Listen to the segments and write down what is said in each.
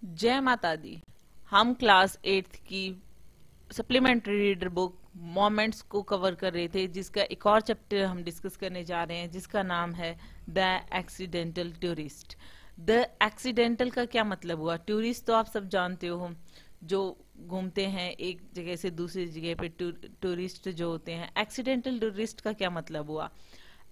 जय माता दी। हम क्लास 8th की सप्लीमेंट्री रीडर बुक मोमेंट्स को कवर कर रहे थे, जिसका एक और चैप्टर हम डिस्कस करने जा रहे हैं जिसका नाम है the accidental tourist. The accidental का क्या मतलब हुआ? टूरिस्ट तो आप सब जानते हो, जो घूमते हैं एक जगह से दूसरी जगह पे, टूरिस्ट जो होते हैं। एक्सीडेंटल टूरिस्ट का क्या मतलब हुआ?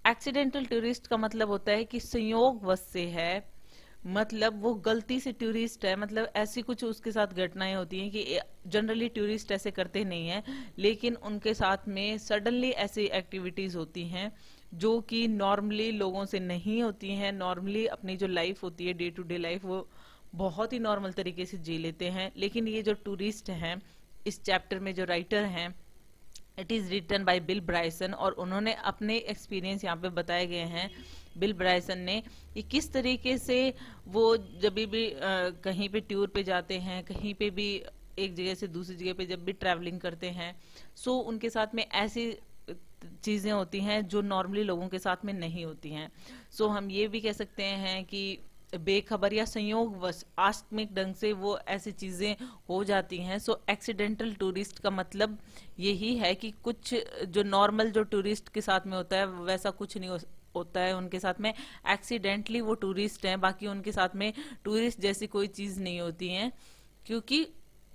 एक्सीडेंटल टूरिस्ट का मतलब होता है कि संयोगवश से है, मतलब वो गलती से टूरिस्ट है, मतलब ऐसी कुछ उसके साथ घटनाएं होती हैं कि जनरली टूरिस्ट ऐसे करते नहीं हैं, लेकिन उनके साथ में सडनली ऐसी एक्टिविटीज होती हैं जो कि नॉर्मली लोगों से नहीं होती हैं। नॉर्मली अपनी जो लाइफ होती है, डे टू डे लाइफ, वो बहुत ही नॉर्मल तरीके से जी लेते हैं। लेकिन ये जो टूरिस्ट हैं, इस चैप्टर में जो राइटर हैं, it is written by Bill Bryson, और उन्होंने अपने एक्सपीरियंस यहाँ पे बताए गए हैं। बिल ब्राइसन ने कि किस तरीके से वो जब भी कहीं पे टूर पे जाते हैं, कहीं पे भी एक जगह से दूसरी जगह पे जब भी ट्रैवलिंग करते हैं, सो उनके साथ में ऐसी चीजें होती हैं जो नॉर्मली लोगों के साथ में नहीं होती हैं। सो हम ये भी कह सकते हैं कि बेखबर या संयोगवश आकस्मिक ढंग से वो ऐसी चीजें हो जाती हैं। सो एक्सीडेंटल टूरिस्ट का मतलब यही है कि कुछ जो नॉर्मल जो टूरिस्ट के साथ में होता है वैसा कुछ नहीं होता है उनके साथ में। एक्सीडेंटली वो टूरिस्ट हैं, बाकी उनके साथ में टूरिस्ट जैसी कोई चीज नहीं होती है, क्योंकि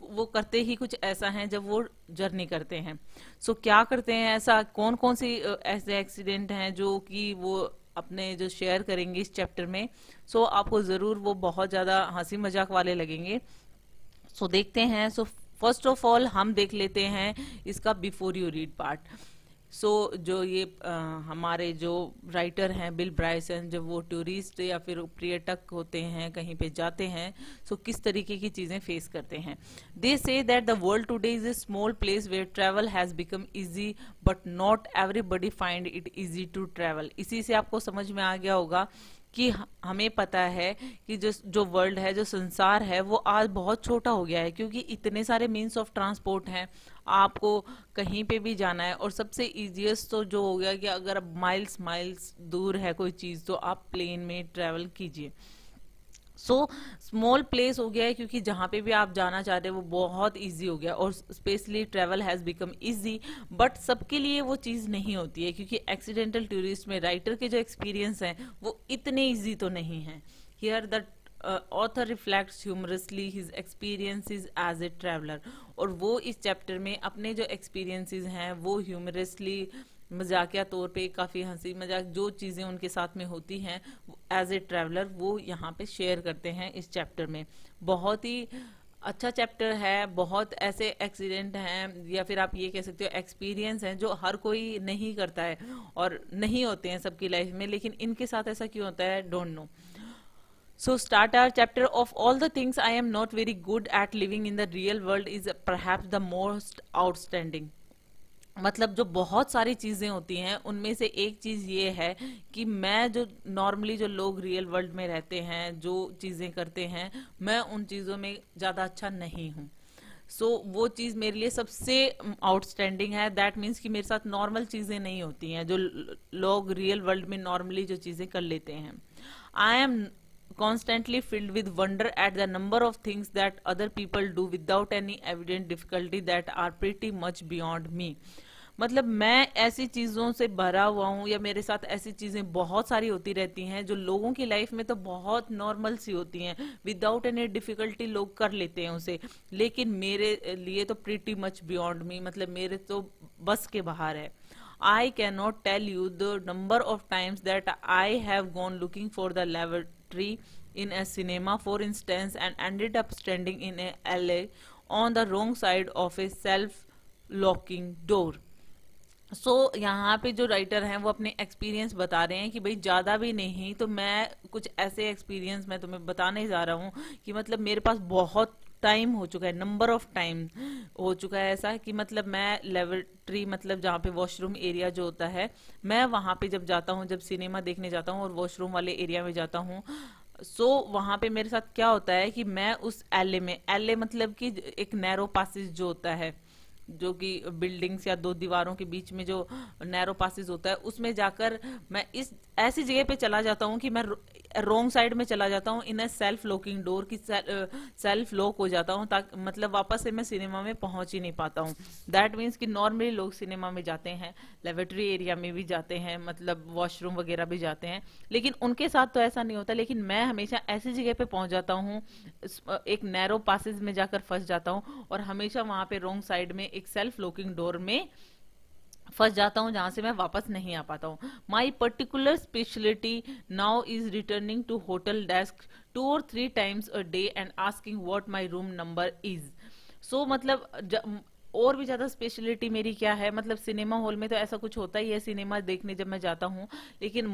वो करते ही कुछ ऐसा है जब वो जर्नी करते हैं। सो क्या करते हैं ऐसा, कौन कौन सी ऐसे एक्सीडेंट हैं जो कि वो अपने जो शेयर करेंगे इस चैप्टर में। सो आपको जरूर वो बहुत ज्यादा हंसी मजाक वाले लगेंगे। सो देखते हैं। सो फर्स्ट ऑफ ऑल हम देख लेते हैं इसका बिफोर यू रीड पार्ट। सो जो ये हमारे जो राइटर हैं बिल ब्राइसन, जब वो टूरिस्ट या फिर पर्यटक होते हैं, कहीं पे जाते हैं, सो किस तरीके की चीजें फेस करते हैं। They say that the world today is a small place where travel has become easy, but not everybody find it easy to travel. इसी से आपको समझ में आ गया होगा कि हमें पता है कि जो जो वर्ल्ड है, जो संसार है, वो आज बहुत छोटा हो गया है, क्योंकि इतने सारे मीन्स ऑफ ट्रांसपोर्ट हैं। आपको कहीं पे भी जाना है, और सबसे इजीएस्ट तो जो हो गया कि अगर अब माइल्स माइल्स दूर है कोई चीज, तो आप प्लेन में ट्रेवल कीजिए। सो स्मॉल प्लेस हो गया है, क्योंकि जहां पे भी आप जाना चाहते हैं वो बहुत इजी हो गया, और specially travel has become easy. But सबके लिए वो चीज नहीं होती है, क्योंकि एक्सीडेंटल टूरिस्ट में राइटर के जो एक्सपीरियंस हैं वो इतने इजी तो नहीं है। Here the author reflects humorously his experiences as a traveller, और वो इस चैप्टर में अपने जो एक्सपीरियंसेस हैं वो ह्यूमरसली, मजाकिया तौर पे, काफी हंसी मजाक जो चीजें उनके साथ में होती हैं एज ए ट्रैवलर, वो यहाँ पे शेयर करते हैं इस चैप्टर में। बहुत ही अच्छा चैप्टर है। बहुत ऐसे एक्सीडेंट हैं, या फिर आप ये कह सकते हो एक्सपीरियंस हैं, जो हर कोई नहीं करता है और नहीं होते हैं सबकी लाइफ में, लेकिन इनके साथ ऐसा क्यों होता है, don't know. So start our chapter. Of all the things I am not very good at living in the real world is perhaps the most outstanding. मतलब जो बहुत सारी चीजें होती हैं उनमें से एक चीज ये है कि मैं जो नॉर्मली जो लोग रियल वर्ल्ड में रहते हैं, जो चीजें करते हैं, मैं उन चीजों में ज्यादा अच्छा नहीं हूँ। सो वो चीज मेरे लिए सबसे आउटस्टैंडिंग है। दैट मीन्स कि मेरे साथ नॉर्मल चीजें नहीं होती हैं जो लोग रियल वर्ल्ड में नॉर्मली जो चीजें कर लेते हैं। I am constantly filled with wonder at the number of things that other people do without any evident difficulty that are pretty much beyond me. मतलब मैं ऐसी चीजों से भरा हुआ हूँ, या मेरे साथ ऐसी चीजें बहुत सारी होती रहती हैं जो लोगों की लाइफ में तो बहुत नॉर्मल सी होती हैं, विदाउट एनी डिफिकल्टी लोग कर लेते हैं उसे, लेकिन मेरे लिए तो प्रीटी मच बियॉन्ड मी, मतलब मेरे तो बस के बाहर है। I cannot tell you the number of times that I have gone looking for the lavatory in a cinema, for instance, and ended up standing in a alley on the wrong side of a self-locking door. सो यहाँ पे जो writer हैं वो अपने experience बता रहे हैं कि भाई ज्यादा भी नहीं तो मैं कुछ ऐसे एक्सपीरियंस मैं तुम्हें बताने जा रहा हूँ कि मतलब मेरे पास बहुत टाइम हो चुका है, नंबर ऑफ टाइम हो चुका है ऐसा कि मतलब मैं लेबोरेटरी, मतलब जहाँ पे वॉशरूम एरिया जो होता है, मैं वहां पे जब जाता हूँ, जब सिनेमा देखने जाता हूँ और वॉशरूम वाले एरिया में जाता हूँ, सो वहां पे मेरे साथ क्या होता है कि मैं उस एले में, एले मतलब कि एक नैरो पासेज जो होता है, जो कि बिल्डिंग्स या दो दीवारों के बीच में जो नैरो पासेज होता है, उसमें जाकर मैं इस ऐसी जगह पे चला जाता हूँ कि मैं रॉन्ग साइड में चला जाता हूँ इन ए सेल्फ लॉकिंग डोर की सेल्फ लॉक हो जाता हूँ, ताकि मतलब वापस से मैं सिनेमा में पहुंच ही नहीं पाता हूँ। दैट मीन्स कि नॉर्मली लोग सिनेमा में जाते हैं, लेबोरेटरी एरिया में भी जाते हैं, मतलब वॉशरूम वगैरह भी जाते हैं, लेकिन उनके साथ तो ऐसा नहीं होता। लेकिन मैं हमेशा ऐसी जगह पे पहुंच जाता हूँ, एक नैरो पासेज में जाकर फंस जाता हूँ, और हमेशा वहां पे रॉन्ग साइड में एक सेल्फ लॉकिंग डोर में फंस जाता हूं, जहां से मैं वापस नहीं आ पाता हूँ। My particular speciality now is returning to hotel desk 2 or 3 times a day and asking what my room number is. सो मतलब और भी ज्यादा स्पेशलिटी मेरी क्या है, मतलब सिनेमा हॉल में तो ऐसा कुछ होता ही है सिनेमा देखने जब मैं जाता हूँ, लेकिन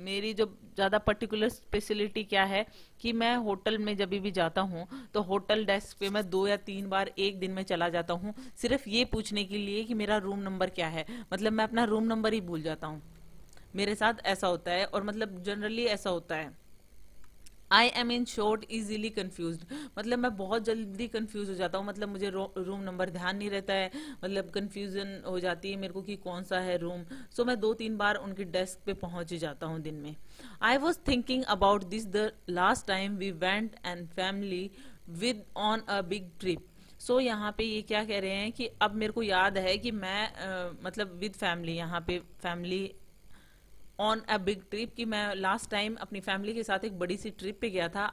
मेरी जो ज्यादा पर्टिकुलर स्पेशलिटी क्या है कि मैं होटल में जब भी जाता हूँ तो होटल डेस्क पे मैं 2 या 3 बार एक दिन में चला जाता हूँ, सिर्फ ये पूछने के लिए कि मेरा रूम नंबर क्या है। मतलब मैं अपना रूम नंबर ही भूल जाता हूँ, मेरे साथ ऐसा होता है, और मतलब जनरली ऐसा होता है। I M in short easily confuse, मतलब मैं बहुत जल्दी कंफ्यूज हो जाता हूँ, मतलब मुझे रूम नंबर ध्यान नहीं रहता है, मतलब कंफ्यूजन हो जाती है मेरे को कि कौन सा है रूम। सो मैं 2-3 बार उनकी डेस्क पे पहुंच ही जाता हूँ दिन में। I was thinking about this the last time we went and family with on a big trip. So यहाँ पे ये क्या कह रहे हैं कि अब मेरे को याद है कि मैं मतलब विद फैमिली, यहाँ पे family on a big trip, कि मैं लास्ट टाइम अपनी फैमिली के साथ एक बड़ी सी ट्रिप पे गया था।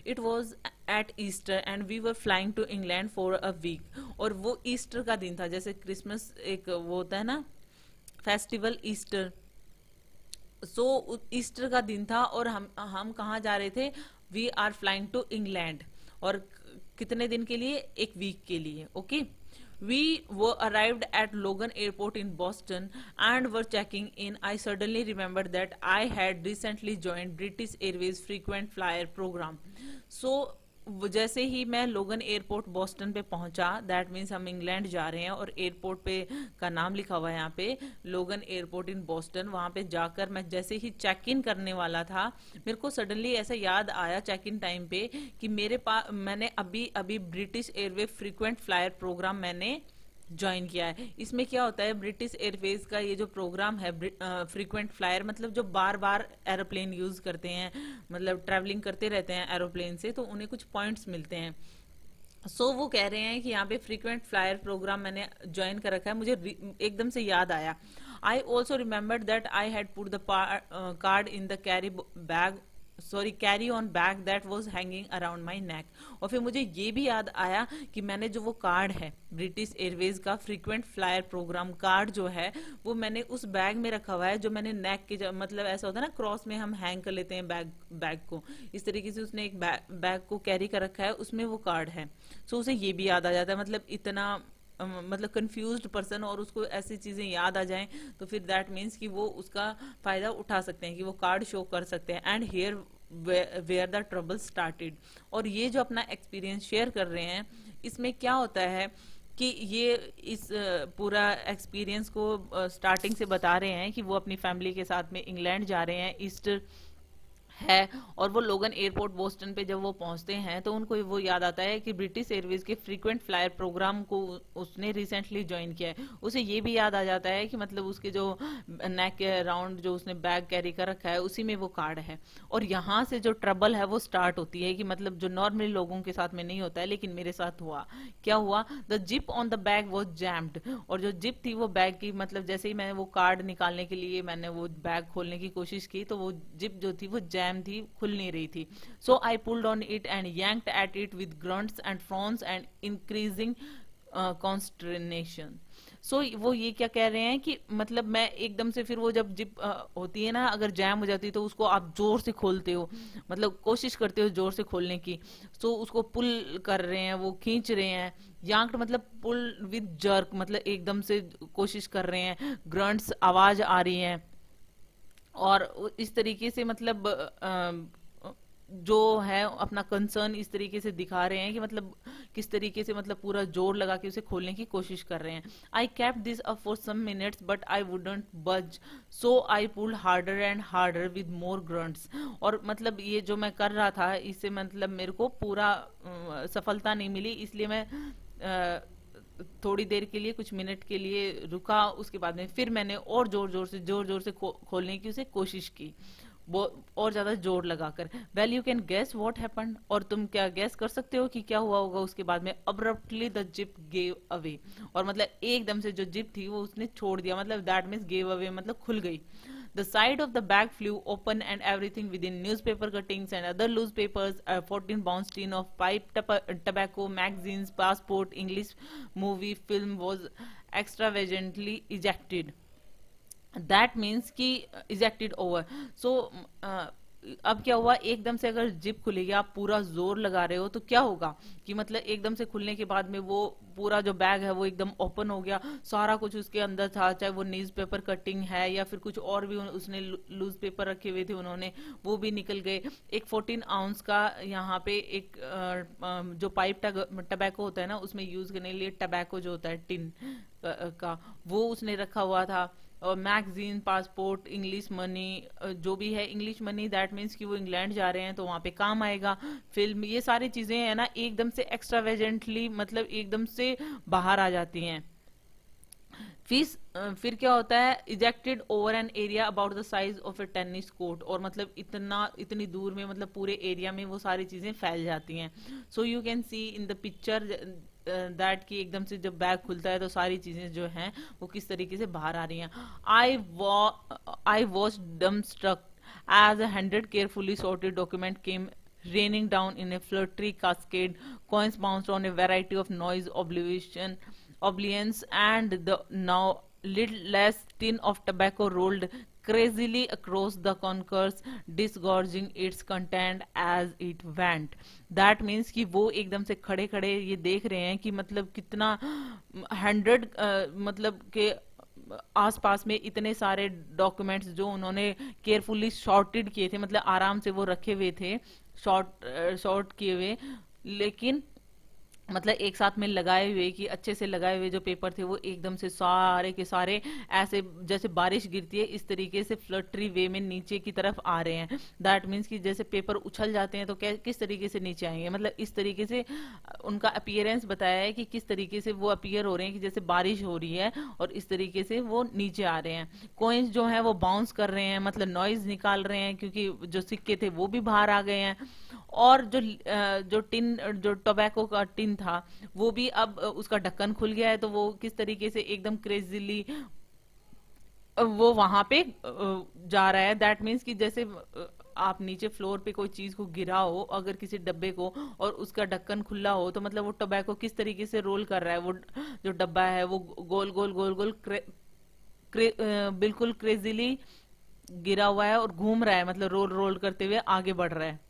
It was at Easter and we were flying to England for a week. और वो ईस्टर का दिन था, जैसे क्रिसमस एक वो होता है ना फेस्टिवल ईस्टर, सो ईस्टर का दिन था, और हम कहाँ जा रहे थे, we are flying to England, और कितने दिन के लिए, एक वीक के लिए। Okay, we were arrived at Logan Airport in Boston and were checking in. I suddenly remembered that I had recently joined British Airways frequent flyer program. So जैसे ही मैं लोगन एयरपोर्ट बॉस्टन पे पहुंचा, दैट मीन्स हम England जा रहे हैं, और एयरपोर्ट पे का नाम लिखा हुआ है यहाँ पे लोगन एयरपोर्ट इन बॉस्टन। वहां पे जाकर मैं जैसे ही चेक इन करने वाला था, मेरे को सडनली ऐसा याद आया चेक इन टाइम पे कि मेरे पास मैंने अभी अभी British airway frequent flyer programme मैंने ज्वाइन किया है। इसमें क्या होता है, ब्रिटिश एयरवेज का ये जो प्रोग्राम है फ्रीक्वेंट फ्लायर, मतलब जो बार बार एरोप्लेन यूज करते हैं, मतलब ट्रैवलिंग करते रहते हैं एरोप्लेन से, तो उन्हें कुछ पॉइंट्स मिलते हैं। सो वो कह रहे हैं कि यहाँ पे फ्रीक्वेंट फ्लायर प्रोग्राम मैंने ज्वाइन कर रखा है। मुझे एकदम से याद आया, I also remembered that I had put the card in the carry on bag that was hanging around my नेक। और फिर मुझे ये भी याद आया कि मैंने जो वो कार्ड है ब्रिटिश एयरवेज का फ्रीक्वेंट फ्लायर प्रोग्राम कार्ड जो है, वो मैंने उस बैग में रखा हुआ है, जो मैंने नेक के मतलब ऐसा होता है ना क्रॉस में हम हैंग कर लेते हैं बैग को, इस तरीके से उसने एक बैग को कैरी कर रखा है, उसमें वो कार्ड है। सो उसे ये भी याद आ जाता है, मतलब इतना मतलब कंफ्यूज्ड पर्सन, और उसको ऐसी चीजें याद आ जाएं तो फिर दैट मीन्स कि वो उसका फायदा उठा सकते हैं, कि वो कार्ड शो कर सकते हैं। And here where the trouble started. और ये जो अपना एक्सपीरियंस शेयर कर रहे हैं, इसमें क्या होता है कि ये इस पूरा एक्सपीरियंस को स्टार्टिंग से बता रहे हैं कि वो अपनी फैमिली के साथ में इंग्लैंड जा रहे हैं, ईस्टर है, और वो लोगन एयरपोर्ट बोस्टन पे जब वो पहुंचते हैं तो उनको वो याद आता है कि ब्रिटिश एयरवेज के फ्रीक्वेंट फ्लायर प्रोग्राम को उसने रिसेंटली ज्वाइन किया है। उसे ये भी याद आ जाता है कि मतलब उसके जो नेक के अराउंड जो उसने बैग कैरी कर रखा है उसी में वो कार्ड है। और यहाँ से जो ट्रबल है वो स्टार्ट होती है, कि मतलब जो नॉर्मली लोगों के साथ में नहीं होता है, लेकिन मेरे साथ हुआ। क्या हुआ, the zip on the bag was jammed. और जो जिप थी वो बैग की, मतलब जैसे ही मैंने वो कार्ड निकालने के लिए मैंने वो बैग खोलने की कोशिश की, तो वो जिप जो थी वो जैम थी, खुल नहीं रही थी। So I pulled on it and yanked at it with grunts and frowns and increasing consternation. So वो ये क्या कह रहे हैं कि मतलब मैं एकदम से, फिर वो जब जिप होती है ना, अगर जैम हो जाती है तो उसको आप जोर से खोलते हो, मतलब कोशिश करते हो जोर से खोलने की। सो उसको पुल कर रहे हैं, वो खींच रहे हैं। यांक्ड मतलब पुल विद जर्क, मतलब एकदम से कोशिश कर रहे हैं। ग्रंट्स आवाज आ रही है, और इस तरीके से मतलब जो है अपना कंसर्न इस तरीके से दिखा रहे हैं कि मतलब किस तरीके से मतलब पूरा जोर लगा के उसे खोलने की कोशिश कर रहे हैं। I kept this up for some minutes but I wouldn't budge, so I pulled harder and harder with more grunts. और मतलब ये जो मैं कर रहा था, इससे मतलब मेरे को पूरा सफलता नहीं मिली, इसलिए मैं थोड़ी देर के लिए, कुछ मिनट के लिए रुका। उसके बाद में फिर मैंने और जोर जोर से खोलने की उसे कोशिश की। वो और ज्यादा जोर लगाकर। Well you can guess what happened, और तुम क्या गेस कर सकते हो कि क्या हुआ होगा उसके बाद में? Abruptly the zip gave away, और मतलब एकदम से जो जिप थी वो उसने छोड़ दिया, मतलब दैट मीन्स गेव अवे मतलब खुल गई। The side of the bag flew open and everything within newspaper cuttings and other loose papers, a 14-pound tin of pipe tobacco, magazines, passport, English movie film was extravagantly ejected. That means कि ejected over. सो अब क्या हुआ, एकदम से अगर zip खुलेगी, आप पूरा जोर लगा रहे हो तो क्या होगा कि मतलब एकदम से खुलने के बाद में वो पूरा जो बैग है वो एकदम ओपन हो गया, सारा कुछ उसके अंदर था, चाहे वो न्यूज पेपर कटिंग है या फिर कुछ और भी उसने लूज पेपर रखे हुए थे उन्होंने, वो भी निकल गए। एक 14 आउंस का यहाँ पे एक जो पाइप टबैको होता है ना, उसमें यूज करने के लिए टबैको जो होता है टिन का, वो उसने रखा हुआ था। और मैगजीन, पासपोर्ट, इंग्लिश मनी, जो भी है इंग्लिश मनी, दैट मीन्स कि वो इंग्लैंड जा रहे हैं तो वहां पे काम आएगा। फिल्म, ये सारी चीजें है ना एकदम से एक्स्ट्रावेजेंटली मतलब एकदम से बाहर आ जाती हैं। फिर क्या होता है, ejected over an area about the size of A tennis court, और मतलब इतनी दूर में, मतलब पूरे एरिया में वो सारी चीजें फैल जाती हैं। So you can see in the picture that कि एकदम से जब बैग खुलता है तो सारी चीजें जो हैं वो किस तरीके से बाहर आ रही हैं। आई वॉज डम struck as a 100 carefully sorted document came raining down in a fluttery cascade, coins bounced on a variety of noise oblivions, and the now lidless tin of tobacco rolled crazily across the concourse, disgorging its content as it went. That means कि वो एकदम से खड़े खड़े ये देख रहे हैं कि मतलब कितना 100 मतलब के आसपास में इतने सारे डॉक्यूमेंट्स जो उन्होंने केयरफुली शॉर्टेड किए थे, मतलब आराम से वो रखे हुए थे, शॉर्ट किए हुए, लेकिन मतलब एक साथ में लगाए हुए कि अच्छे से लगाए हुए जो पेपर थे वो एकदम से सारे के सारे ऐसे जैसे बारिश गिरती है इस तरीके से फ्लटरी वे में नीचे की तरफ आ रहे हैं। दैट मीन्स कि जैसे पेपर उछल जाते हैं तो किस तरीके से नीचे आएंगे, मतलब इस तरीके से उनका अपीयरेंस बताया है कि किस तरीके से वो अपीयर हो रहे हैं कि जैसे बारिश हो रही है और इस तरीके से वो नीचे आ रहे हैं। कॉइन्स जो है वो बाउंस कर रहे हैं, मतलब नॉइज निकाल रहे हैं क्योंकि जो सिक्के थे वो भी बाहर आ गए हैं। और जो टोबैको का टिन था वो भी अब उसका ढक्कन खुल गया है, तो वो किस तरीके से एकदम क्रेजीली वो वहां पे जा रहा है। दैट मीन्स कि जैसे आप नीचे फ्लोर पे कोई चीज को गिरा हो अगर किसी डब्बे को और उसका ढक्कन खुला हो तो मतलब वो टोबैको किस तरीके से रोल कर रहा है, वो जो डब्बा है वो गोल गोल गोल गोल बिल्कुल क्रेजीली गिरा हुआ है और घूम रहा है, मतलब रोल रोल करते हुए आगे बढ़ रहा है।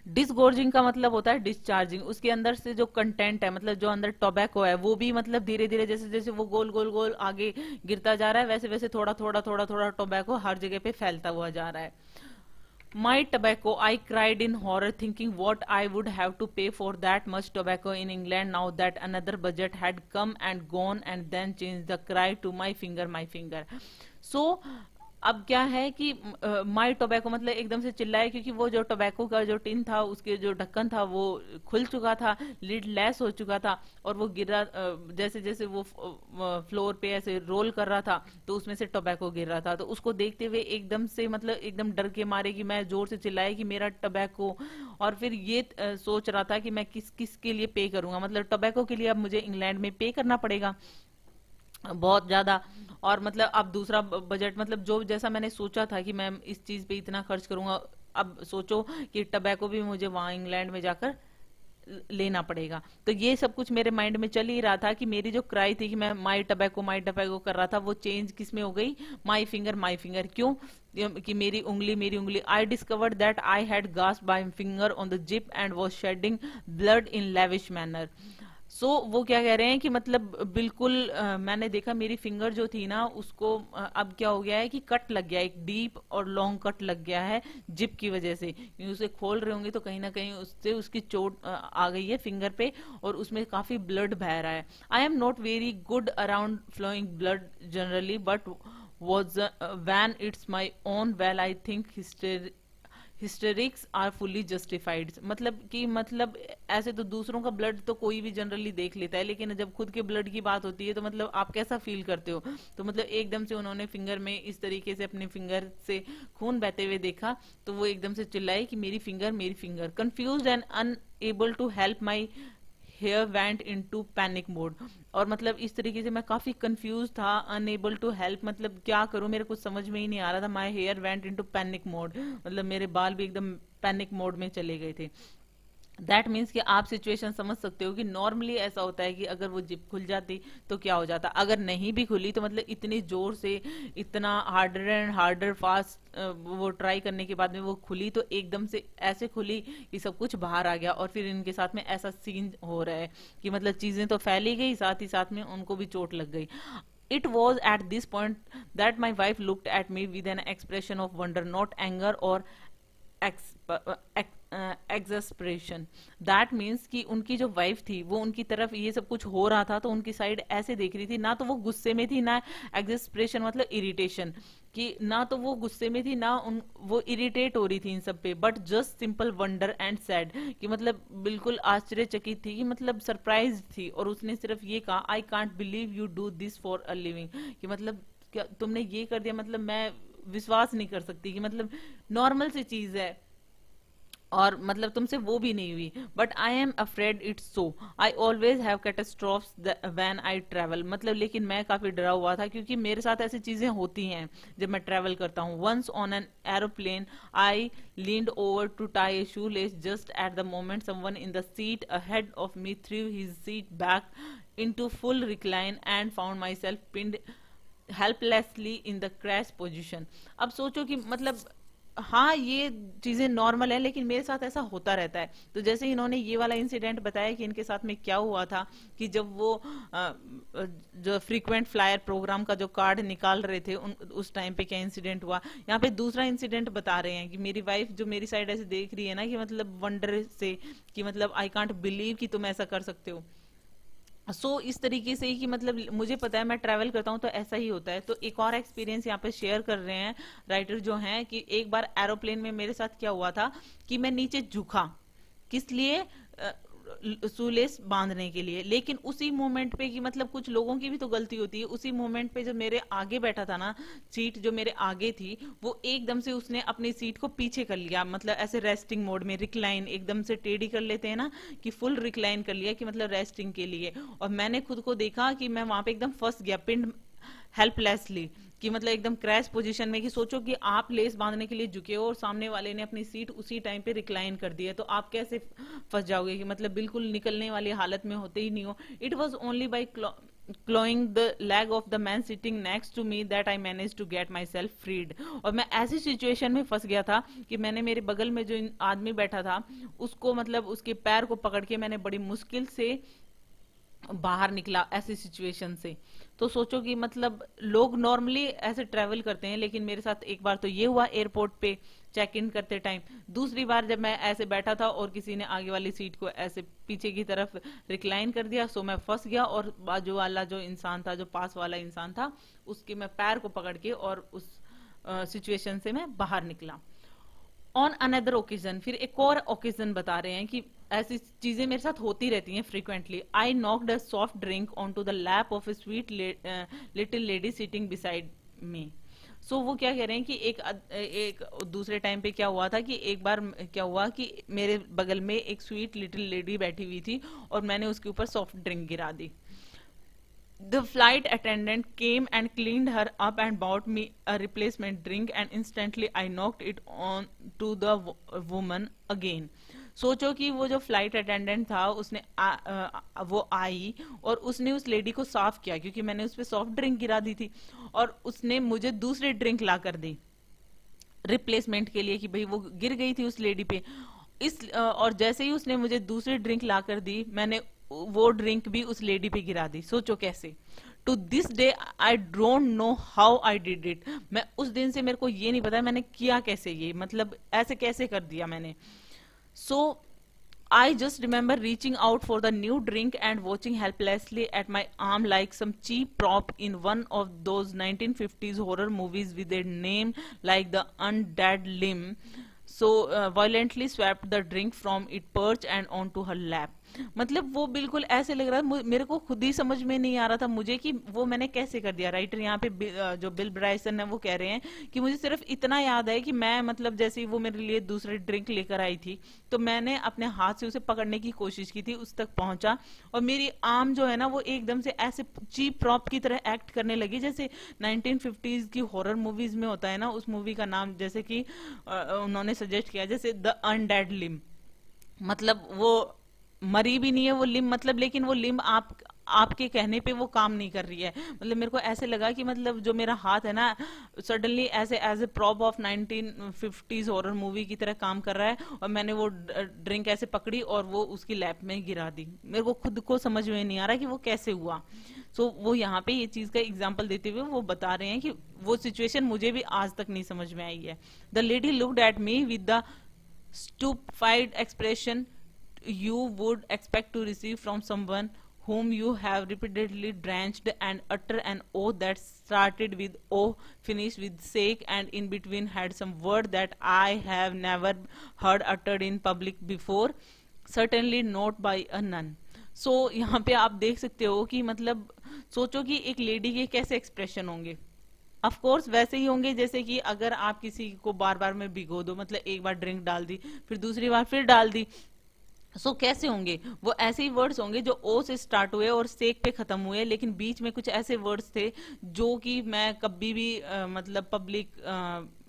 डिसगोर्जिंग का मतलब होता है डिस्चार्जिंग, उसके अंदर से जो कंटेंट है मतलब जो अंदर टोबैको है वो भी मतलब धीरे धीरे जैसे जैसे वो गोल गोल गोल आगे गिरता जा रहा है वैसे वैसे थोड़ा थोड़ा थोड़ा थोड़ा टोबैको हर जगह पे फैलता हुआ जा रहा है। My tobacco, I cried in horror, thinking what I would have to pay for that much tobacco in England now that another budget had come and gone, and then changed the cry to my finger, my finger. So अब क्या है कि माई tobacco मतलब एकदम से चिल्लाए क्योंकि वो जो टोबैको का जो टिन था उसके जो ढक्कन था वो खुल चुका था, लिड लेस हो चुका था और वो गिरा जैसे जैसे वो फ्लोर पे ऐसे रोल कर रहा था तो उसमें से टोबैको गिर रहा था। तो उसको देखते हुए एकदम से मतलब एकदम डर के मारे कि मैं जोर से चिल्लाए कि मेरा टोबैको, और फिर ये सोच रहा था कि मैं किस किस के लिए पे करूंगा, मतलब टोबैको के लिए अब मुझे इंग्लैंड में पे करना पड़ेगा बहुत ज्यादा। और मतलब अब दूसरा बजट मतलब जो जैसा मैंने सोचा था कि मैं इस चीज पे इतना खर्च करूंगा, अब सोचो कि टबैको भी मुझे वहां इंग्लैंड में जाकर लेना पड़ेगा। तो ये सब कुछ मेरे माइंड में चल ही रहा था कि मेरी जो क्राई थी कि मैं माई टबैको कर रहा था वो चेंज किस में हो गई, माई फिंगर। क्यों कि मेरी उंगली I discovered that I had grasped my finger on the zip and was shedding blood in lavish manner. So वो क्या कह रहे हैं कि मतलब बिल्कुल मैंने देखा मेरी फिंगर जो थी ना उसको अब क्या हो गया है कि कट लग गया है, एक डीप और लॉन्ग कट लग गया है जिप की वजह से, क्योंकि उसे खोल रहे होंगे तो कहीं ना कहीं उससे उसकी चोट आ गई है फिंगर पे और उसमें काफी ब्लड बह रहा है। I am not very good around flowing blood generally but was when it's my own, well I think hysterics are fully justified, मतलब कि मतलब ऐसे तो दूसरों का ब्लड तो कोई भी जनरली देख लेता है, लेकिन जब खुद के ब्लड की बात होती है तो मतलब आप कैसा फील करते हो। तो मतलब एकदम से उन्होंने फिंगर में इस तरीके से अपने फिंगर से खून बहते हुए देखा, तो वो एकदम से चिल्लाए कि मेरी फिंगर, मेरी finger. Confused and unable to help my hair went into panic mode. और मतलब इस तरीके से मैं काफी कंफ्यूज था, अनएबल टू हेल्प मतलब क्या करूं, मेरे कुछ समझ में ही नहीं आ रहा था। My hair went into panic mode, मतलब मेरे बाल भी एकदम पैनिक मोड में चले गए थे। दैट मीन्स कि आप सिचुएशन समझ सकते हो कि नॉर्मली ऐसा होता है कि अगर वो जिप खुल जाती तो क्या हो जाता, अगर नहीं भी खुली तो मतलब इतनी जोर से, इतना हार्डर एंड हार्डर फास्ट वो ट्राई करने के बाद में वो खुली, तो एकदम से ऐसे खुली कि सब कुछ बाहर आ गया। और फिर इनके साथ में ऐसा सीन हो रहा है कि मतलब चीजें तो फैली गई, साथ ही साथ में उनको भी चोट लग गई। It was at this point that my wife looked at me with an expression of wonder, not anger or expression. That means कि उनकी जो वाइफ थी वो उनकी तरफ ये सब कुछ हो रहा था तो उनकी साइड ऐसे देख रही थी, ना तो वो गुस्से में थी, ना एक्सप्रेशन मतलब इरिटेशन, कि ना तो वो गुस्से में थी, ना वो इरिटेट हो रही थी इन सब पे, but just simple wonder and sad, कि मतलब बिल्कुल आश्चर्यचकित थी, कि मतलब सरप्राइज थी। और उसने सिर्फ ये कहा, I can't believe you do this for a living, कि मतलब क्या तुमने ये कर दिया, मतलब मैं विश्वास नहीं कर सकती, कि मतलब नॉर्मल सी चीज है और मतलब तुमसे वो भी नहीं हुई। But I am afraid it's so, I always have catastrophes when I travel, मतलब लेकिन मैं काफी डरा हुआ था क्योंकि मेरे साथ ऐसी चीजें होती हैं जब मैं ट्रेवल करता हूँ। Once on an aeroplane I leaned over to tie a shoelace just at the moment someone in the seat ahead of me threw his seat back into full recline and found myself pinned helplessly in the crash position। अब सोचो कि मतलब हाँ ये चीजें normal है, लेकिन मेरे साथ ऐसा होता रहता है। तो जैसे इन्होंने ये वाला इंसिडेंट बताया कि इनके साथ में क्या हुआ था, कि जब वो जो फ्रीक्वेंट फ्लायर प्रोग्राम का जो कार्ड निकाल रहे थे उस टाइम पे क्या इंसिडेंट हुआ। यहाँ पे दूसरा इंसिडेंट बता रहे हैं कि मेरी वाइफ जो मेरी साइड ऐसे देख रही है ना, कि मतलब वंडर से, कि मतलब आई कांट बिलीव कि तुम ऐसा कर सकते हो। इस तरीके से ही कि मतलब मुझे पता है, मैं ट्रैवल करता हूँ तो ऐसा ही होता है। तो एक और एक्सपीरियंस यहाँ पे शेयर कर रहे हैं राइटर जो हैं, कि एक बार एरोप्लेन में मेरे साथ क्या हुआ था कि मैं नीचे झुका, किस लिए, सूलेस बांधने के लिए। लेकिन उसी मोमेंट पे, कि मतलब कुछ लोगों की भी तो गलती होती है, उसी मोमेंट पे जो मेरे आगे बैठा था ना, सीट जो मेरे आगे थी, वो एकदम से उसने अपनी सीट को पीछे कर लिया, मतलब ऐसे रेस्टिंग मोड में, रिक्लाइन एकदम से टेढ़ी कर लेते हैं ना, कि फुल रिक्लाइन कर लिया, कि मतलब रेस्टिंग के लिए। और मैंने खुद को देखा कि मैं वहां पे एकदम फंस गया, पिंड हेल्पलेसली, कि मतलब एकदम क्रैश पोजीशन में, कि सोचो कि आप लेस बांधने के लिए झुके हो और सामने वाले ने अपनी सीट उसी टाइम पे रिक्लाइन कर दी है, तो आप कैसे फंस जाओगे, कि मतलब बिल्कुल निकलने वाली हालत में होते ही नहीं हो। It was only by clawing the leg of the man sitting next to me that I managed to get myself freed। और मैं ऐसी सिचुएशन में फंस गया था कि मैंने मेरे बगल में जो आदमी बैठा था उसको, मतलब उसके पैर को पकड़ के मैंने बड़ी मुश्किल से बाहर निकला ऐसी सिचुएशन से। तो सोचो कि मतलब लोग नॉर्मली ऐसे ट्रेवल करते हैं, लेकिन मेरे साथ एक बार तो ये हुआ एयरपोर्ट पे चेक इन करते टाइम, दूसरी बार जब मैं ऐसे बैठा था और किसी ने आगे वाली सीट को ऐसे पीछे की तरफ रिक्लाइन कर दिया, सो मैं फंस गया और बाजू वाला जो इंसान था, जो पास वाला इंसान था, उसके मैं पैर को पकड़ के और उस सिचुएशन से मैं बाहर निकला। ऑन अनदर ओकेजन, फिर एक और ओकेजन बता रहे हैं कि ऐसी चीजें मेरे साथ होती रहती हैं frequently. I knocked a soft drink on to the lap of a sweet little lady sitting beside me. So वो क्या कह रहे हैं कि एक दूसरे टाइम पे क्या हुआ था कि एक बार क्या हुआ कि मेरे बगल में एक स्वीट लिटिल लेडी बैठी हुई थी और मैंने उसके ऊपर सॉफ्ट ड्रिंक गिरा दी। The flight attendant came and cleaned her up and bought me a replacement drink and instantly I knocked it on to the woman again। सोचो कि वो जो फ्लाइट अटेंडेंट था उसने वो आई और उसने उस लेडी को साफ किया, क्योंकि मैंने उस पर सॉफ्ट ड्रिंक गिरा दी थी, और उसने मुझे दूसरी ड्रिंक ला कर दी रिप्लेसमेंट के लिए, कि भाई वो गिर गई थी उस लेडी पे। और जैसे ही उसने मुझे दूसरी ड्रिंक ला कर दी, मैंने वो ड्रिंक भी उस लेडी पे गिरा दी। सोचो कैसे। To this day I don't know how I did it. मैं उस दिन से मेरे को ये नहीं पता मैंने किया कैसे, ये मतलब ऐसे कैसे कर दिया मैंने। सो I just remember reaching out for the new drink and watching helplessly at my arm like some cheap prop in one of those 1950s horror movies with a name like the Undead Limb। so violently swept the drink from its perch and onto her lap. मतलब वो बिल्कुल ऐसे लग रहा था, मेरे को खुद ही समझ में नहीं आ रहा था मुझे कि वो मैंने कैसे कर दिया। राइटर यहाँ पे जो बिल ब्राइसन है वो कह रहे हैं कि मुझे सिर्फ इतना याद है कि मैं मतलब जैसे ही वो मेरे लिए दूसरी ड्रिंक लेकर आई थी तो मैंने अपने हाथ से उसे पकड़ने की कोशिश की थी, उस तक पहुंचा और मेरी आर्म जो है ना वो एकदम से ऐसे चीप प्रॉप की तरह एक्ट करने लगी, जैसे 1950s की हॉरर मूवीज में होता है ना, उस मूवी का नाम जैसे कि उन्होंने सजेस्ट किया जैसे द अनडेड लिम्ब। मतलब वो मरी भी नहीं है वो लिम्ब, मतलब लेकिन वो लिम्ब आपके कहने पे वो काम नहीं कर रही है। मतलब मेरे को ऐसे लगा कि मतलब जो मेरा हाथ है ना सडनली ऐसे as a prop of 1950s horror movie की तरह काम कर रहा है और मैंने वो ड्रिंक ऐसे पकड़ी और वो उसकी लैप में गिरा दी। मेरे को खुद को समझ में नहीं आ रहा कि वो कैसे हुआ। वो यहाँ पे ये चीज का एग्जाम्पल देते हुए वो बता रहे हैं कि वो सिचुएशन मुझे भी आज तक नहीं समझ में आई है। The lady looked at me with the stupefied expression you would expect to receive from someone whom you have repeatedly drenched, and utter an oath that started with O, finished with sake, and in between had some word that I have never heard uttered in public before, certainly not by a nun. So यहाँ पे आप देख सकते हो कि मतलब सोचो कि एक लेडी के कैसे एक्सप्रेशन होंगे। ऑफ कोर्स वैसे ही होंगे जैसे कि अगर आप किसी को बार बार में भिगो दो, मतलब एक बार ड्रिंक डाल दी फिर दूसरी बार फिर डाल दी, कैसे होंगे वो? ऐसे ही वर्ड्स होंगे जो ओ से स्टार्ट हुए और सेक पे खत्म हुए, लेकिन बीच में कुछ ऐसे वर्ड्स थे जो कि मैं कभी भी मतलब पब्लिक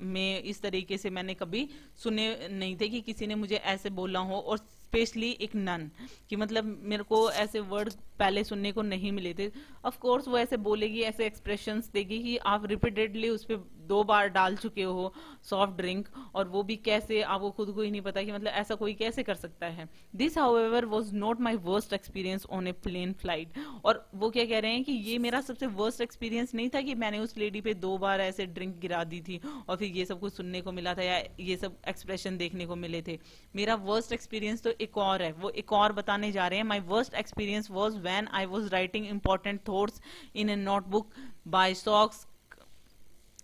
में इस तरीके से मैंने कभी सुने नहीं थे कि किसी ने मुझे ऐसे बोला हो, और स्पेशली एक नन कि मतलब मेरे को ऐसे वर्ड्स पहले सुनने को नहीं मिले थे। ऑफ कोर्स वो ऐसे बोलेगी, ऐसे एक्सप्रेशंस देगी कि आप रिपीटेडली उस पर 2 बार डाल चुके हो सॉफ्ट ड्रिंक, और वो भी कैसे आपको खुद को ही नहीं पता कि मतलब ऐसा कोई कैसे कर सकता है। This however was not my worst experience on a plane flight. और वो क्या कह रहे हैं कि ये मेरा सबसे वर्स्ट एक्सपीरियंस नहीं था कि मैंने उस लेडी पे 2 बार ऐसे ड्रिंक गिरा दी थी और फिर ये सब कुछ सुनने को मिला था या ये सब एक्सप्रेशन देखने को मिले थे। मेरा वर्स्ट एक्सपीरियंस तो एक और है, वो एक और बताने जा रहे हैं। My worst experience was when I was writing important thoughts in a notebook by socks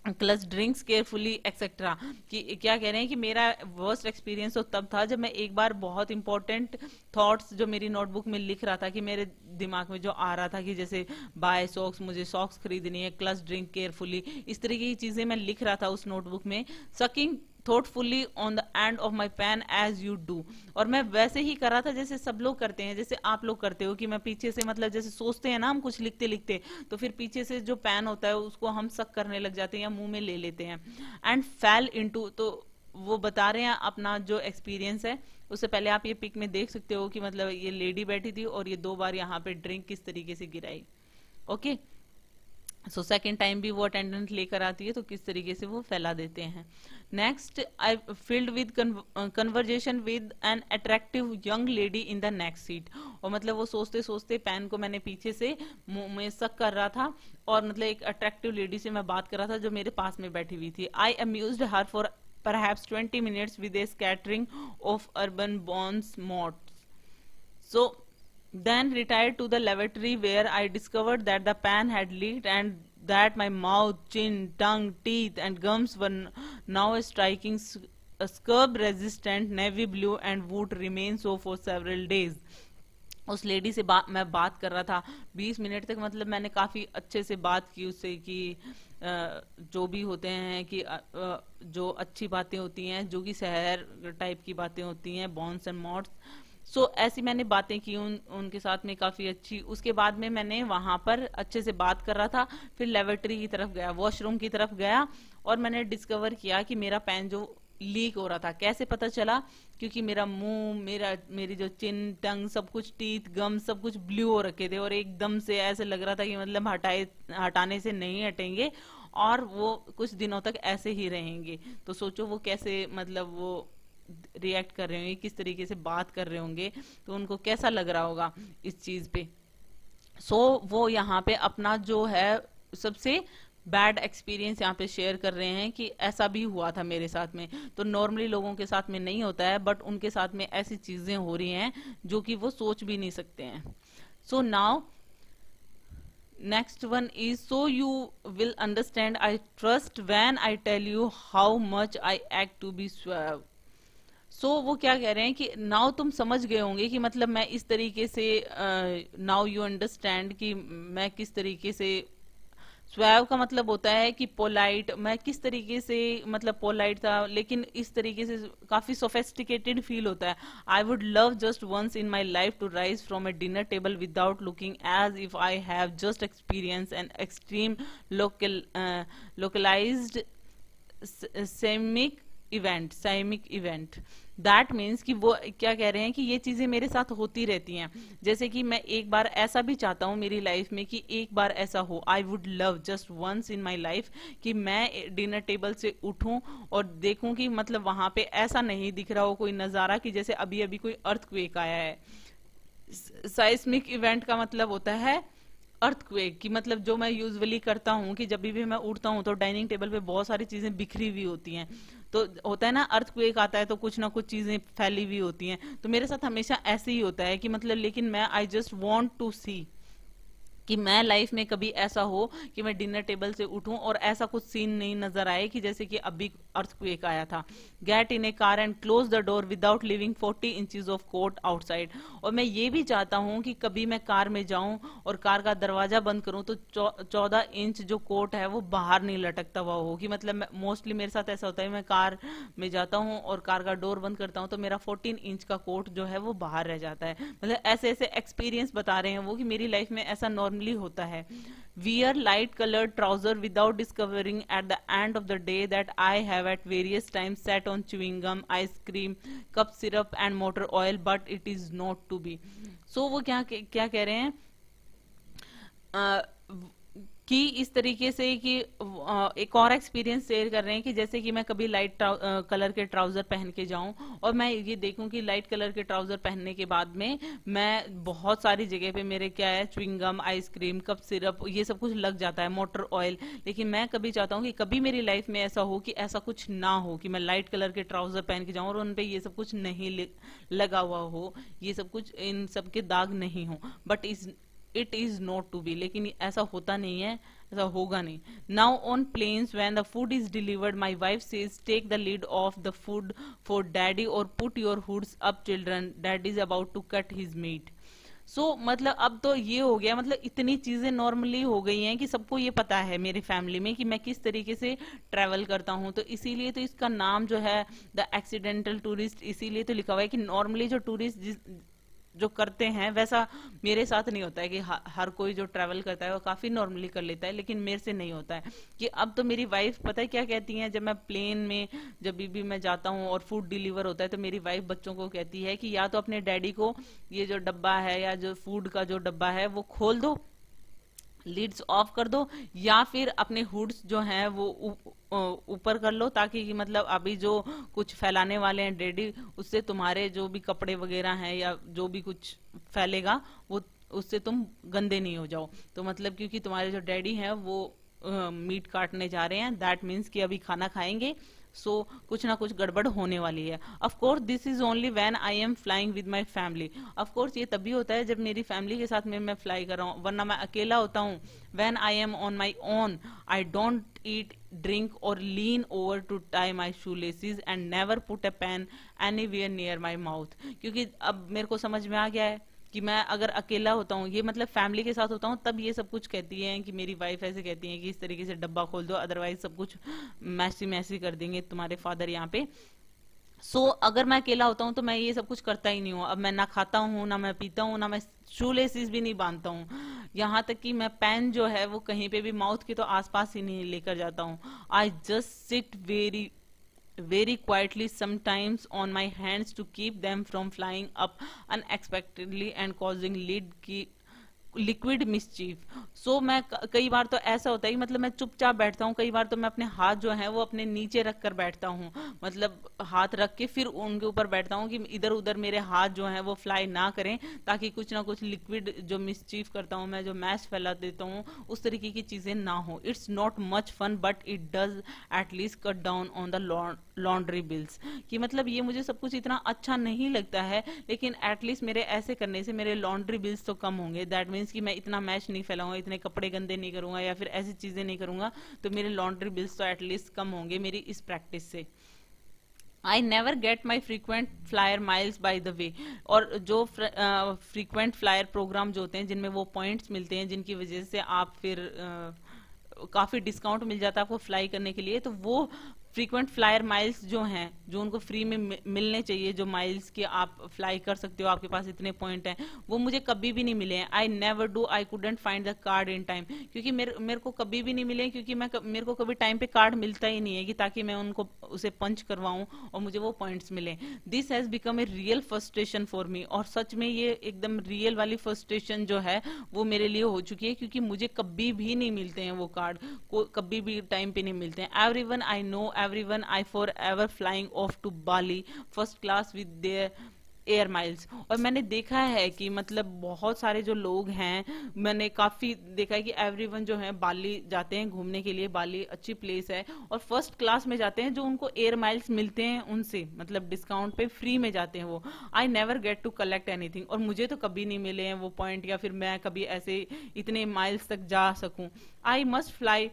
clutch drinks carefully etcetera. कि क्या कह रहे हैं कि मेरा वर्स्ट एक्सपीरियंस तो तब था जब मैं एक बार बहुत इंपॉर्टेंट थॉट्स जो मेरी नोटबुक में लिख रहा था, कि मेरे दिमाग में जो आ रहा था कि जैसे बाय सॉक्स, मुझे सॉक्स खरीदनी है, क्लच ड्रिंक केयरफुली, इस तरीके की चीजें मैं लिख रहा था उस नोटबुक में, sucking thoughtfully on the end of my pen as you do। और मैं वैसे ही कर रहा था जैसे सब लोग करते हैं, जैसे आप लोग करते हो कि मैं पीछे से मतलब जैसे सोचते हैं ना हम कुछ लिखते लिखते, तो फिर पीछे से जो पेन होता है उसको हम सक करने लग जाते हैं या मुंह में ले लेते हैं। एंड फेल इनटू, तो वो बता रहे हैं अपना जो एक्सपीरियंस है। उससे पहले आप ये पिक में देख सकते हो कि मतलब ये लेडी बैठी थी और ये 2 बार यहाँ पे ड्रिंक किस तरीके से गिराई। ओके, सो सेकेंड टाइम भी वो अटेंडेंट लेकर आती है तो किस तरीके से वो फैला देते हैं। Next, I field with conversation with an attractive young lady in the next seat. और मतलब वो सोचते सोचते पेन को मैंने पीछे से मुंह में सक कर रहा था और मतलब एक अट्रैक्टिव लेडी से मैं बात कर रहा था जो मेरे पास में बैठी हुई थी। I amused her for perhaps 20 minutes with a scattering of urban bonds mots. So then retired to the lavatory where I discovered that the pan had leaked and that my mouth, chin, tongue, teeth and gums were now a striking scurb resistant navy blue and would remain so for several days. उस lady से मैं बात कर रहा था 20 minute तक, मतलब मैंने काफी अच्छे से बात की उससे कि जो भी होते हैं कि जो अच्छी बातें होती हैं, जो कि शहर टाइप की बातें होती हैं, बॉन्स एंड मॉड्स। ऐसी मैंने बातें की उनके साथ में काफी अच्छी। उसके बाद में मैंने वहां पर अच्छे से बात कर रहा था, फिर लेबोरेटरी की तरफ गया, वॉशरूम की तरफ गया और मैंने डिस्कवर किया कि मेरा पेन जो लीक हो रहा था। कैसे पता चला? क्योंकि मेरा मुंह, मेरी जो चिन, टंग, सब कुछ, टीथ, गम सब कुछ ब्लू हो रखे थे और एकदम से ऐसे लग रहा था कि मतलब हटाने से नहीं हटेंगे और वो कुछ दिनों तक ऐसे ही रहेंगे। तो सोचो वो कैसे मतलब वो रिएक्ट कर रहे होंगे, किस तरीके से बात कर रहे होंगे, तो उनको कैसा लग रहा होगा इस चीज पे। वो यहाँ पे अपना जो है सबसे बैड एक्सपीरियंस यहाँ पे शेयर कर रहे हैं कि ऐसा भी हुआ था मेरे साथ में। तो नॉर्मली लोगों के साथ में नहीं होता है, बट उनके साथ में ऐसी चीजें हो रही हैं जो कि वो सोच भी नहीं सकते हैं। So now next one is, so you will understand, I trust, when I tell you how much I act to be suave. वो क्या कह रहे हैं कि नाउ तुम समझ गए होंगे कि मतलब मैं इस तरीके से, नाउ यू अंडरस्टैंड कि मैं किस तरीके से, स्वैव का मतलब होता है कि पोलाइट, मैं किस तरीके से मतलब पोलाइट था, लेकिन इस तरीके से काफी सोफेस्टिकेटेड फील होता है। I would love just once in my life to rise from a dinner table without looking as if I have just experience an extreme localised seismic event. That means कि वो क्या कह रहे हैं कि ये चीजें मेरे साथ होती रहती हैं। जैसे कि मैं एक बार ऐसा भी चाहता हूँ मेरी लाइफ में कि एक बार ऐसा हो, I would love just once in my life कि मैं डिनर टेबल से उठूं और देखूं कि मतलब वहां पे ऐसा नहीं दिख रहा हो कोई नजारा कि जैसे अभी अभी कोई अर्थक्वेक आया है। साइस्मिक इवेंट का मतलब होता है अर्थक्वेक, कि मतलब जो मैं यूजुअली करता हूँ कि जब भी मैं उठता हूँ तो डाइनिंग टेबल पे बहुत सारी चीजें बिखरी हुई होती हैं। तो होता है ना, अर्थक्वेक आता है तो कुछ ना कुछ चीजें फैली हुई होती हैं। तो मेरे साथ हमेशा ऐसे ही होता है कि मतलब, लेकिन मैं आई जस्ट वांट टू सी कि मैं लाइफ में कभी ऐसा हो कि मैं डिनर टेबल से उठूं और ऐसा कुछ सीन नहीं नजर आए कि जैसे कि अभी अर्थक्वेक आया था। Get in a car and close the door without leaving 40 inches of coat outside. और मैं ये भी चाहता हूं कि कभी मैं कार में जाऊं और कार का दरवाजा बंद करूं तो 14 इंच जो कोट है वो बाहर नहीं लटकता हुआ हो। कि मतलब मोस्टली मेरे साथ ऐसा होता है, मैं कार में जाता हूं और कार का डोर बंद करता हूं तो मेरा 14 इंच का कोट जो है वो बाहर रह जाता है। मतलब ऐसे ऐसे एक्सपीरियंस बता रहे हैं वो कि मेरी लाइफ में ऐसा नॉर्मली होता है। Wear light colored trouser without discovering at the end of the day that I have at various times sat on chewing gum, ice cream, cup syrup and motor oil, but it is not to be. वो क्या कह रहे हैं, अ, कि इस तरीके से कि एक और एक्सपीरियंस शेयर कर रहे हैं कि जैसे कि मैं कभी लाइट कलर के ट्राउजर पहन के जाऊं और मैं ये देखूं कि लाइट कलर के ट्राउजर पहनने के बाद में मैं बहुत सारी जगह पे मेरे क्या है, च्युइंगम, आइसक्रीम, कप सिरप, ये सब कुछ लग जाता है, मोटर ऑयल। लेकिन मैं कभी चाहता हूँ कि कभी मेरी लाइफ में ऐसा हो कि ऐसा कुछ ना हो, कि मैं लाइट कलर के ट्राउजर पहन के जाऊं और उनपे ये सब कुछ नहीं लगा हुआ हो, ये सब कुछ इन सब के दाग नहीं हो। But it is not to be, लेकिन ऐसा होता नहीं है, ऐसा होगा नहीं। Now on planes when the food is delivered my wife says take the lid off the food for daddy और put your hoods up children, daddy is about to cut his meat. मतलब अब तो ये हो गया, मतलब इतनी चीजें नॉर्मली हो गई हैं कि सबको ये पता है मेरी फैमिली में कि मैं किस तरीके से ट्रेवल करता हूँ। तो इसीलिए तो इसका नाम जो है द एक्सीडेंटल टूरिस्ट इसीलिए तो लिखा हुआ है कि नॉर्मली जो टूरिस्ट जो करते हैं वैसा मेरे साथ नहीं होता है कि हर कोई जो ट्रैवल करता है वो काफी नॉर्मली कर लेता है, लेकिन मेरे से नहीं होता है। कि अब तो मेरी वाइफ पता है क्या कहती है, जब मैं प्लेन में जब भी मैं जाता हूँ और फूड डिलीवर होता है तो मेरी वाइफ बच्चों को कहती है कि या तो अपने डैडी को ये जो डब्बा है या जो फूड का जो डब्बा है वो खोल दो, लीड्स ऑफ कर दो, या फिर अपने हुड्स जो हैं वो ऊपर कर लो, ताकि कि मतलब अभी जो कुछ फैलाने वाले हैं डैडी, उससे तुम्हारे जो भी कपड़े वगैरह हैं या जो भी कुछ फैलेगा वो उससे तुम गंदे नहीं हो जाओ। तो मतलब क्योंकि तुम्हारे जो डैडी हैं वो मीट काटने जा रहे हैं, दैट मीन्स कि अभी खाना खाएंगे, कुछ ना कुछ गड़बड़ होने वाली है। Of course this is only when I M flying with my family. Of course ये तभी होता है जब मेरी फैमिली के साथ में मैं फ्लाई कर रहा हूँ, वरना मैं अकेला होता हूँ। When I am on my own I don't eat, drink और lean over to tie my shoe laces and never put a pen anywhere near my mouth. क्योंकि अब मेरे को समझ में आ गया है कि मैं अगर अकेला होता हूँ, ये मतलब फैमिली के साथ होता हूँ, तब ये सब कुछ कहती है कि मेरी वाइफ ऐसे कहती है कि इस तरीके से डब्बा खोल दो, अदरवाइज सब कुछ मैसी मैसी कर देंगे तुम्हारे फादर यहाँ पे। अगर मैं अकेला होता हूँ तो मैं ये सब कुछ करता ही नहीं हूँ। अब मैं ना खाता हूँ, ना मैं पीता हूँ, ना मैं शू लेसिस भी नहीं बांधता हूँ, यहाँ तक कि मैं पेन जो है वो कहीं पे भी माउथ के तो आसपास ही नहीं लेकर जाता हूँ। I just sit very quietly sometimes on my hands to keep them from flying up unexpectedly and causing liquid mischief. मैं कई बार तो ऐसा होता है कि मतलब मैं चुपचाप बैठता हूँ, कई बार तो मैं अपने हाथ जो है वो अपने नीचे रख कर बैठता हूँ, मतलब हाथ रख के फिर उनके ऊपर बैठता हूँ कि इधर उधर मेरे हाथ जो है वो फ्लाई ना करें, ताकि कुछ ना कुछ लिक्विड जो मिसचीफ करता हूँ मैं, जो मैश फैला देता हूँ, उस तरीके की चीजें ना हो। It's not much fun but it does at least cut down on the laundry bills. कि मतलब ये मुझे सब कुछ इतना अच्छा नहीं लगता है, लेकिन एटलीस्ट मेरे ऐसे करने से मेरे लॉन्ड्री बिल्स तो कम होंगे। दैट मीन्स कि मैं इतना मैच नहीं फैलाऊंगा, इतने कपड़े गंदे नहीं करूंगा या फिर ऐसी चीजें नहीं करूंगा, तो मेरे लॉन्ड्री बिल्स तो एटलीस्ट कम होंगे मेरी इस प्रैक्टिस से। आई never get my frequent flyer miles by the way. और जो फ्रीक्वेंट फ्लायर प्रोग्राम जो होते हैं जिनमें वो पॉइंट्स मिलते हैं जिनकी वजह से आप फिर काफी डिस्काउंट मिल जाता है आपको फ्लाई करने के लिए, तो वो फ्रीक्वेंट फ्लायर माइल्स जो हैं, जो उनको फ्री में मिलने चाहिए, जो माइल्स के आप फ्लाई कर सकते हो, आपके पास इतने पॉइंट हैं, वो मुझे कभी भी नहीं मिले हैं। I never do, I couldn't find the card in time, क्योंकि मेरे को कभी भी नहीं मिले, क्योंकि मेरे को कभी टाइम पे कार्ड मिलता ही नहीं है कि ताकि मैं उनको उसे पंच करवाऊं और मुझे वो पॉइंट्स मिले। This has become a real frustration for me, और सच में ये एकदम रियल वाली फ्रस्ट्रेशन जो है वो मेरे लिए हो चुकी है, क्योंकि मुझे कभी भी नहीं मिलते हैं वो कार्ड, कभी भी टाइम पे नहीं मिलते हैं। Everyone I know, everyone I forever flying off to Bali first class with their air miles. और मैंने देखा है कि मतलब बहुत सारे जो लोग हैं, मैंने काफी देखा है कि एवरीवन जो है बाली जाते हैं घूमने के लिए, बाली अच्छी प्लेस है, और फर्स्ट क्लास में जाते हैं, जो उनको एयर माइल्स मिलते हैं उनसे, मतलब डिस्काउंट पे फ्री में जाते हैं वो। I never get to collect anything, और मुझे तो कभी नहीं मिले हैं वो पॉइंट, या फिर मैं कभी ऐसे इतने माइल्स तक जा सकूं। I must fly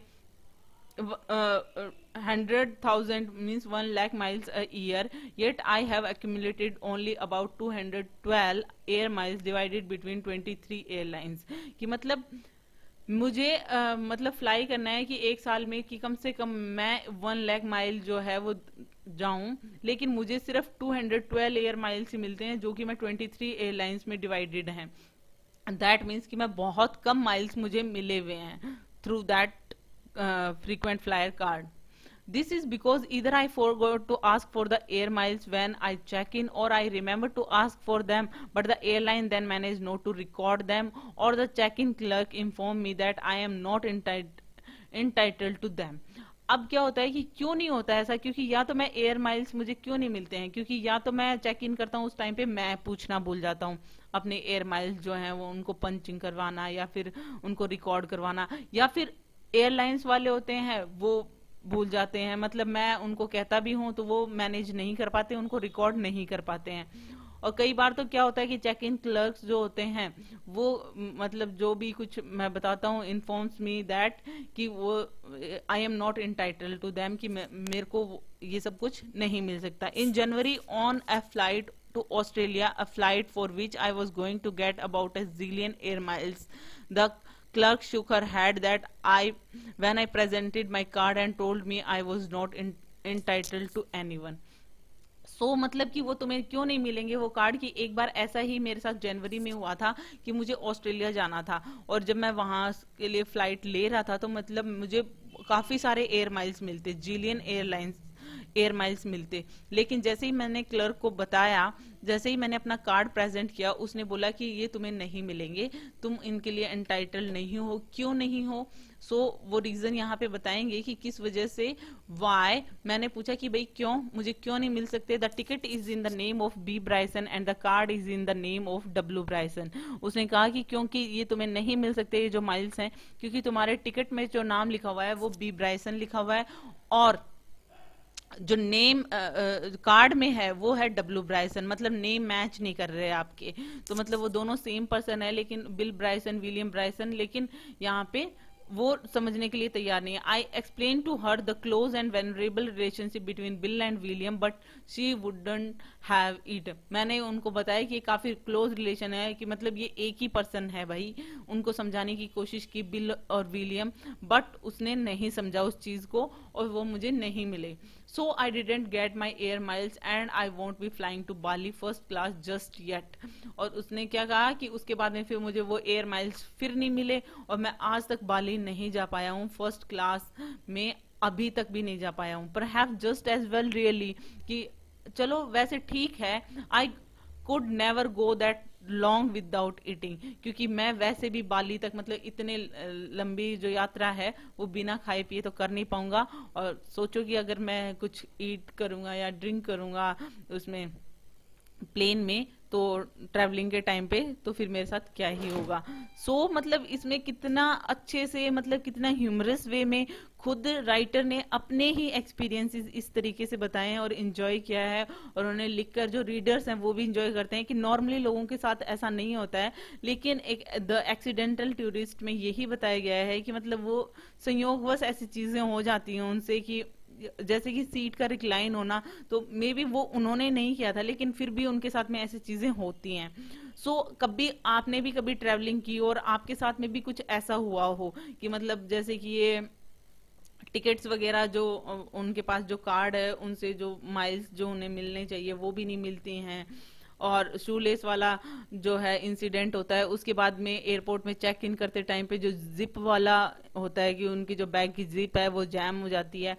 100,000 means 1 lakh miles a year, yet I have accumulated only about 212 air miles divided between 23 airlines। कि मतलब मुझे मतलब फ्लाई करना है कि एक साल में कि कम से कम मैं 1 लाख माइल जो है वो जाऊं, लेकिन मुझे सिर्फ 212 एयर माइल्स ही मिलते हैं, जो कि मैं 23 एयरलाइंस में डिवाइडेड हैं। दैट मीन्स कि मैं बहुत कम माइल्स मुझे मिले हुए हैं through that frequent flyer card. This is because either I forgot to ask for the air miles when I check in, or I remember to ask for them but the airline then managed not to record them, or the check-in clerk informed me that I am not entitled to them। अब क्या होता है कि क्यों नहीं होता है ऐसा, क्योंकि या तो मैं एयर माइल्स मुझे क्यों नहीं मिलते हैं, क्योंकि या तो मैं चेक इन करता हूँ उस टाइम पे मैं पूछना भूल जाता हूँ अपने एयर माइल्स जो हैं वो उनको पंचिंग करवाना या फिर उनको रिकॉर्ड करवाना, या फिर एयरलाइंस वाले होते हैं वो भूल जाते हैं, मतलब मैं उनको कहता भी हूं तो वो मैनेज नहीं कर पाते, उनको रिकॉर्ड नहीं कर पाते हैं। और कई बार तो क्या होता है कि चेक इन क्लर्क्स जो होते हैं वो मतलब जो भी कुछ मैं बताता हूँ इन्फॉर्म्स मी दैट कि वो I am not entitled to them, कि मेरे को ये सब कुछ नहीं मिल सकता। In January on a flight to Australia, a flight for which I was going to get about a zillion air miles, the clerk shook her head that when I presented my card and told me I was not entitled to anyone। सो मतलब कि वो तुम्हें क्यों नहीं मिलेंगे वो card, की एक बार ऐसा ही मेरे साथ जनवरी में हुआ था कि मुझे ऑस्ट्रेलिया जाना था, और जब मैं वहां के लिए फ्लाइट ले रहा था तो मतलब मुझे काफी सारे एयर माइल्स मिलते, जिलियन एयरलाइंस एयर माइल्स मिलते, लेकिन जैसे ही मैंने क्लर्क को बताया, जैसे ही मैंने अपना कार्ड प्रेजेंट किया, उसने बोला कि ये तुम्हें नहीं मिलेंगे, तुम इनके लिए एंटाइटल नहीं हो। क्यों नहीं हो? वो रीजन यहाँ पे बताएंगे कि किस वजह से, वाई। मैंने पूछा कि भाई क्यों, मुझे क्यों नहीं मिल सकते। The ticket is in the name of B Bryson and the card is in the name of W Bryson. उसने कहा कि क्योंकि ये तुम्हें नहीं मिल सकते ये जो माइल्स हैं, क्योंकि तुम्हारे टिकट में जो नाम लिखा हुआ है वो बी ब्राइसन लिखा हुआ है, और जो नेम कार्ड में है वो है डब्ल्यू ब्राइसन, मतलब नेम मैच नहीं कर रहे आपके, तो मतलब वो दोनों सेम पर्सन है, लेकिन बिल ब्राइसन, विलियम ब्राइसन, लेकिन यहाँ पे वो समझने के लिए तैयार नहीं है। I explain to her the close and venerable relationship between Bill and William but she wouldn't have it. मैंने उनको बताया कि ये काफी क्लोज रिलेशन है, कि मतलब ये एक ही पर्सन है भाई, उनको समझाने की कोशिश की बिल और विलियम, बट उसने नहीं समझा उस चीज को और वो मुझे नहीं मिले। So I didn't get my air miles and I won't be flying to Bali first class just yet. और उसने क्या कहा कि उसके बाद में फिर मुझे वो एयर माइल्स फिर नहीं मिले, और मैं आज तक बाली नहीं जा पाया हूँ, फर्स्ट क्लास में अभी तक भी नहीं जा पाया हूँ। Perhaps just as well really, कि चलो वैसे ठीक है, I could never go that long without eating, क्योंकि मैं वैसे भी बाली तक मतलब इतने लंबी जो यात्रा है वो बिना खाए पिए तो कर नहीं पाऊंगा। और सोचो कि अगर मैं कुछ ईट करूंगा या ड्रिंक करूंगा उसमें प्लेन में, तो ट्रैवलिंग के टाइम पे, तो फिर मेरे साथ क्या ही होगा। मतलब इसमें कितना अच्छे से, मतलब कितना ह्यूमरस वे में खुद राइटर ने अपने ही एक्सपीरियंसेस इस तरीके से बताए हैं और एंजॉय किया है, और उन्हें लिखकर जो रीडर्स हैं वो भी एंजॉय करते हैं कि नॉर्मली लोगों के साथ ऐसा नहीं होता है, लेकिन एक द एक्सीडेंटल टूरिस्ट में यही बताया गया है कि मतलब वो संयोगवश ऐसी चीजें हो जाती हैं उनसे कि जैसे कि सीट का रिक्लाइन होना, तो मे बी वो उन्होंने नहीं किया था, लेकिन फिर भी उनके साथ में ऐसी चीजें होती हैं। कभी आपने भी कभी ट्रैवलिंग की और आपके साथ में भी कुछ ऐसा हुआ हो कि मतलब जैसे कि ये टिकट्स वगैरह जो उनके पास जो कार्ड है उनसे जो माइल्स जो उन्हें मिलने चाहिए वो भी नहीं मिलती हैं, और शूलेस वाला जो है इंसिडेंट होता है, उसके बाद में एयरपोर्ट में चेक इन करते टाइम पे जो जिप वाला होता है कि उनकी जो बैग की जिप है वो जैम हो जाती है।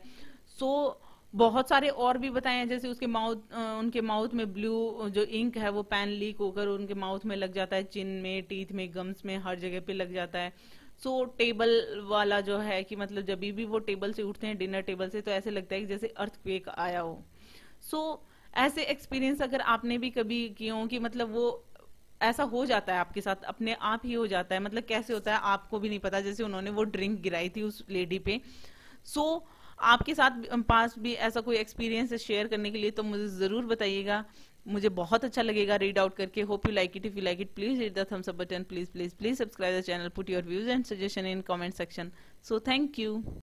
सो बहुत सारे और भी बताए हैं, जैसे उसके उनके माउथ में ब्लू जो इंक है वो पेन लीक होकर उनके माउथ में लग जाता है, चिन में, टीथ में, गम्स में, हर जगह पे लग जाता है। टेबल वाला जो है कि मतलब जब भी वो टेबल से उठते हैं, डिनर टेबल से, तो ऐसे लगता है कि जैसे अर्थक्वेक आया हो। सो ऐसे एक्सपीरियंस अगर आपने भी कभी किए हो कि मतलब वो ऐसा हो जाता है आपके साथ, अपने आप ही हो जाता है, मतलब कैसे होता है आपको भी नहीं पता, जैसे उन्होंने वो ड्रिंक गिराई थी उस लेडी पे। सो आपके साथ पास भी ऐसा कोई एक्सपीरियंस है शेयर करने के लिए, तो मुझे जरूर बताइएगा, मुझे बहुत अच्छा लगेगा रीड आउट करके। Hope you like it. If you like it, please hit the thumbs up button, please please please subscribe the channel, put your views and suggestion in comment section. So thank you.